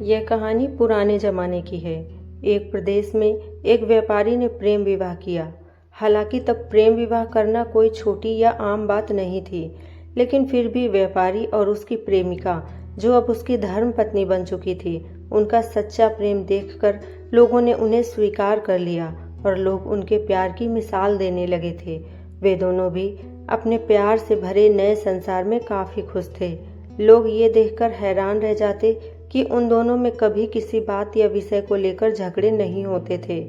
यह कहानी पुराने ज़माने की है। एक प्रदेश में एक व्यापारी ने प्रेम विवाह किया। हालांकि तब प्रेम विवाह करना कोई छोटी या आम बात नहीं थी, लेकिन फिर भी व्यापारी और उसकी प्रेमिका, जो अब उसकी धर्म पत्नी बन चुकी थी, उनका सच्चा प्रेम देखकर लोगों ने उन्हें स्वीकार कर लिया और लोग उनके प्यार की मिसाल देने लगे थे। वे दोनों भी अपने प्यार से भरे नए संसार में काफ़ी खुश थे। लोग ये देखकर हैरान रह जाते कि उन दोनों में कभी किसी बात या विषय को लेकर झगड़े नहीं होते थे।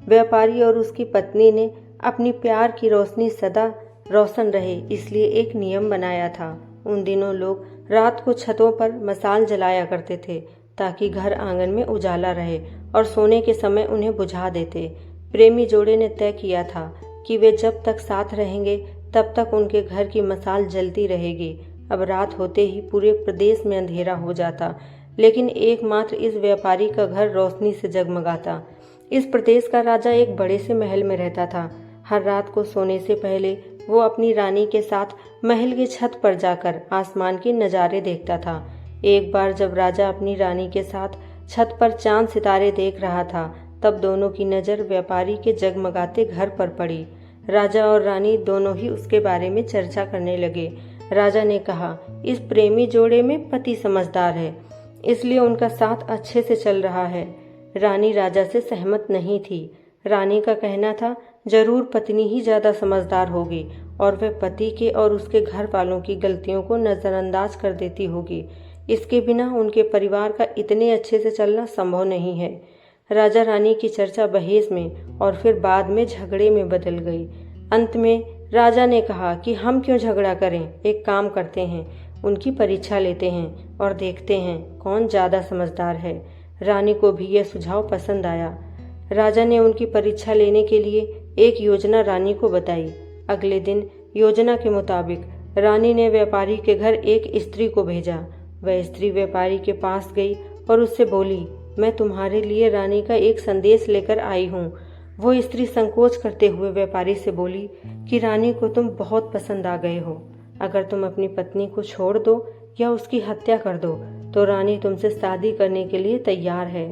व्यापारी और उसकी पत्नी ने अपनी प्यार की रोशनी सदा रोशन रहे, इसलिए एक नियम बनाया था। उन दिनों लोग रात को छतों पर मशाल जलाया करते थे ताकि घर आंगन में उजाला रहे और सोने के समय उन्हें बुझा देते। प्रेमी जोड़े ने तय किया था कि वे जब तक साथ रहेंगे तब तक उनके घर की मशाल जलती रहेगी। अब रात होते ही पूरे प्रदेश में अंधेरा हो जाता, लेकिन एकमात्र इस व्यापारी का घर रोशनी से जगमगाता। इस प्रदेश का राजा एक बड़े से महल में रहता था। हर रात को सोने से पहले वो अपनी रानी के साथ महल की छत पर जाकर आसमान के नज़ारे देखता था। एक बार जब राजा अपनी रानी के साथ छत पर चांद सितारे देख रहा था, तब दोनों की नज़र व्यापारी के जगमगाते घर पर पड़ी। राजा और रानी दोनों ही उसके बारे में चर्चा करने लगे। राजा ने कहा, इस प्रेमी जोड़े में पति समझदार है, इसलिए उनका साथ अच्छे से चल रहा है। रानी राजा से सहमत नहीं थी। रानी का कहना था, जरूर पत्नी ही ज़्यादा समझदार होगी और वह पति के और उसके घर वालों की गलतियों को नज़रअंदाज कर देती होगी। इसके बिना उनके परिवार का इतने अच्छे से चलना संभव नहीं है। राजा रानी की चर्चा बहस में और फिर बाद में झगड़े में बदल गई। अंत में राजा ने कहा कि हम क्यों झगड़ा करें, एक काम करते हैं, उनकी परीक्षा लेते हैं और देखते हैं कौन ज़्यादा समझदार है। रानी को भी यह सुझाव पसंद आया। राजा ने उनकी परीक्षा लेने के लिए एक योजना रानी को बताई। अगले दिन योजना के मुताबिक रानी ने व्यापारी के घर एक स्त्री को भेजा। वह स्त्री व्यापारी के पास गई और उससे बोली, मैं तुम्हारे लिए रानी का एक संदेश लेकर आई हूँ। वो स्त्री संकोच करते हुए व्यापारी से बोली कि रानी को तुम बहुत पसंद आ गए हो। अगर तुम अपनी पत्नी को छोड़ दो या उसकी हत्या कर दो तो रानी तुमसे शादी करने के लिए तैयार है।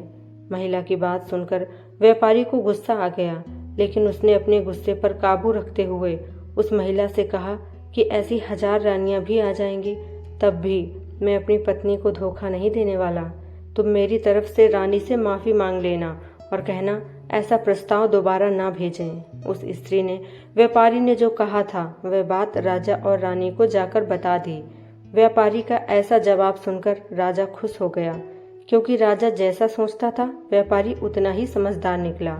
महिला की बात सुनकर व्यापारी को गुस्सा आ गया, लेकिन उसने अपने गुस्से पर काबू रखते हुए उस महिला से कहा कि ऐसी 1000 रानियां भी आ जाएंगी, तब भी मैं अपनी पत्नी को धोखा नहीं देने वाला। तुम मेरी तरफ से रानी से माफ़ी मांग लेना और कहना ऐसा प्रस्ताव दोबारा ना भेजें। उस स्त्री ने व्यापारी ने जो कहा था वह बात राजा और रानी को जाकर बता दी। व्यापारी का ऐसा जवाब सुनकर राजा खुश हो गया, क्योंकि राजा जैसा सोचता था व्यापारी उतना ही समझदार निकला।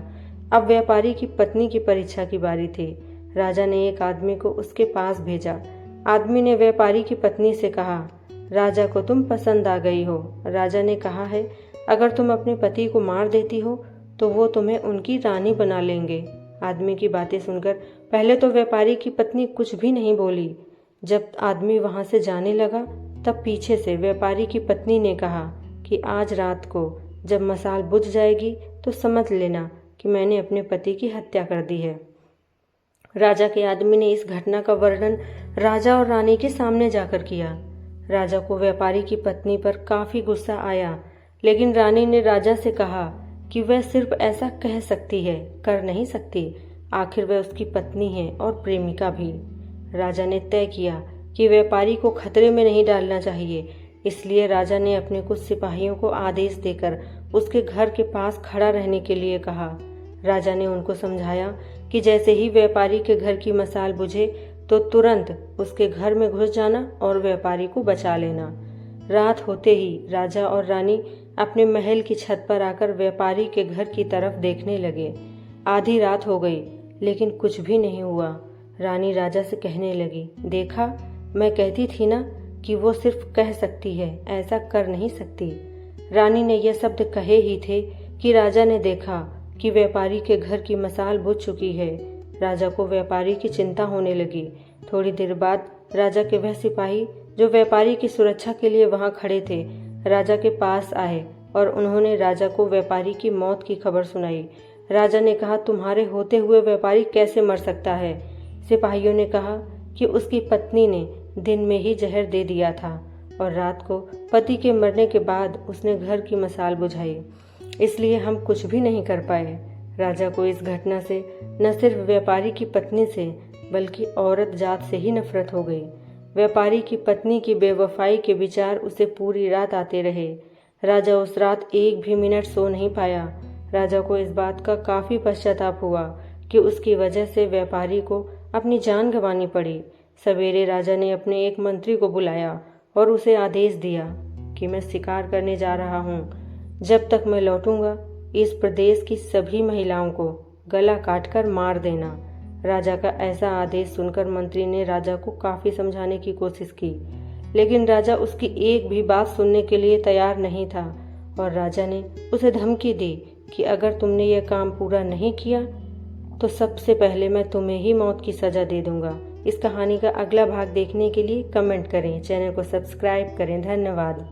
अब व्यापारी की पत्नी की परीक्षा की बारी थी। राजा ने एक आदमी को उसके पास भेजा। आदमी ने व्यापारी की पत्नी से कहा, राजा को तुम पसंद आ गई हो। राजा ने कहा है, अगर तुम अपने पति को मार देती हो तो वो तुम्हें उनकी रानी बना लेंगे। आदमी की बातें सुनकर पहले तो व्यापारी की पत्नी कुछ भी नहीं बोली। जब आदमी वहां से जाने लगा तब पीछे से व्यापारी की पत्नी ने कहा कि आज रात को जब मशाल बुझ जाएगी तो समझ लेना कि मैंने अपने पति की हत्या कर दी है। राजा के आदमी ने इस घटना का वर्णन राजा और रानी के सामने जाकर किया। राजा को व्यापारी की पत्नी पर काफी गुस्सा आया, लेकिन रानी ने राजा से कहा कि वह सिर्फ ऐसा कह सकती है, कर नहीं सकती। आखिर वह उसकी पत्नी है और प्रेमिका भी। राजा ने तय किया कि व्यापारी को खतरे में नहीं डालना चाहिए, इसलिए राजा ने अपने कुछ सिपाहियों को आदेश देकर उसके घर के पास खड़ा रहने के लिए कहा। राजा ने उनको समझाया कि जैसे ही व्यापारी के घर की मशाल बुझे तो तुरंत उसके घर में घुस जाना और व्यापारी को बचा लेना। रात होते ही राजा और रानी अपने महल की छत पर आकर व्यापारी के घर की तरफ देखने लगे। आधी रात हो गई, लेकिन कुछ भी नहीं हुआ। रानी राजा से कहने लगी, देखा, मैं कहती थी ना कि वो सिर्फ कह सकती है, ऐसा कर नहीं सकती। रानी ने यह शब्द कहे ही थे कि राजा ने देखा कि व्यापारी के घर की मशाल बुझ चुकी है। राजा को व्यापारी की चिंता होने लगी। थोड़ी देर बाद राजा के वह सिपाही जो व्यापारी की सुरक्षा के लिए वहां खड़े थे, राजा के पास आए और उन्होंने राजा को व्यापारी की मौत की खबर सुनाई। राजा ने कहा, तुम्हारे होते हुए व्यापारी कैसे मर सकता है? सिपाहियों ने कहा कि उसकी पत्नी ने दिन में ही जहर दे दिया था और रात को पति के मरने के बाद उसने घर की मसाल बुझाई, इसलिए हम कुछ भी नहीं कर पाए। राजा को इस घटना से न सिर्फ व्यापारी की पत्नी से बल्कि औरत जात से ही नफरत हो गई। व्यापारी की पत्नी की बेवफाई के विचार उसे पूरी रात आते रहे। राजा उस रात एक भी मिनट सो नहीं पाया। राजा को इस बात का काफ़ी पश्चाताप हुआ कि उसकी वजह से व्यापारी को अपनी जान गंवानी पड़ी। सवेरे राजा ने अपने एक मंत्री को बुलाया और उसे आदेश दिया कि मैं शिकार करने जा रहा हूँ। जब तक मैं लौटूंगा इस प्रदेश की सभी महिलाओं को गला काटकर मार देना। राजा का ऐसा आदेश सुनकर मंत्री ने राजा को काफ़ी समझाने की कोशिश की, लेकिन राजा उसकी एक भी बात सुनने के लिए तैयार नहीं था और राजा ने उसे धमकी दी कि अगर तुमने यह काम पूरा नहीं किया तो सबसे पहले मैं तुम्हें ही मौत की सज़ा दे दूंगा। इस कहानी का अगला भाग देखने के लिए कमेंट करें, चैनल को सब्सक्राइब करें। धन्यवाद।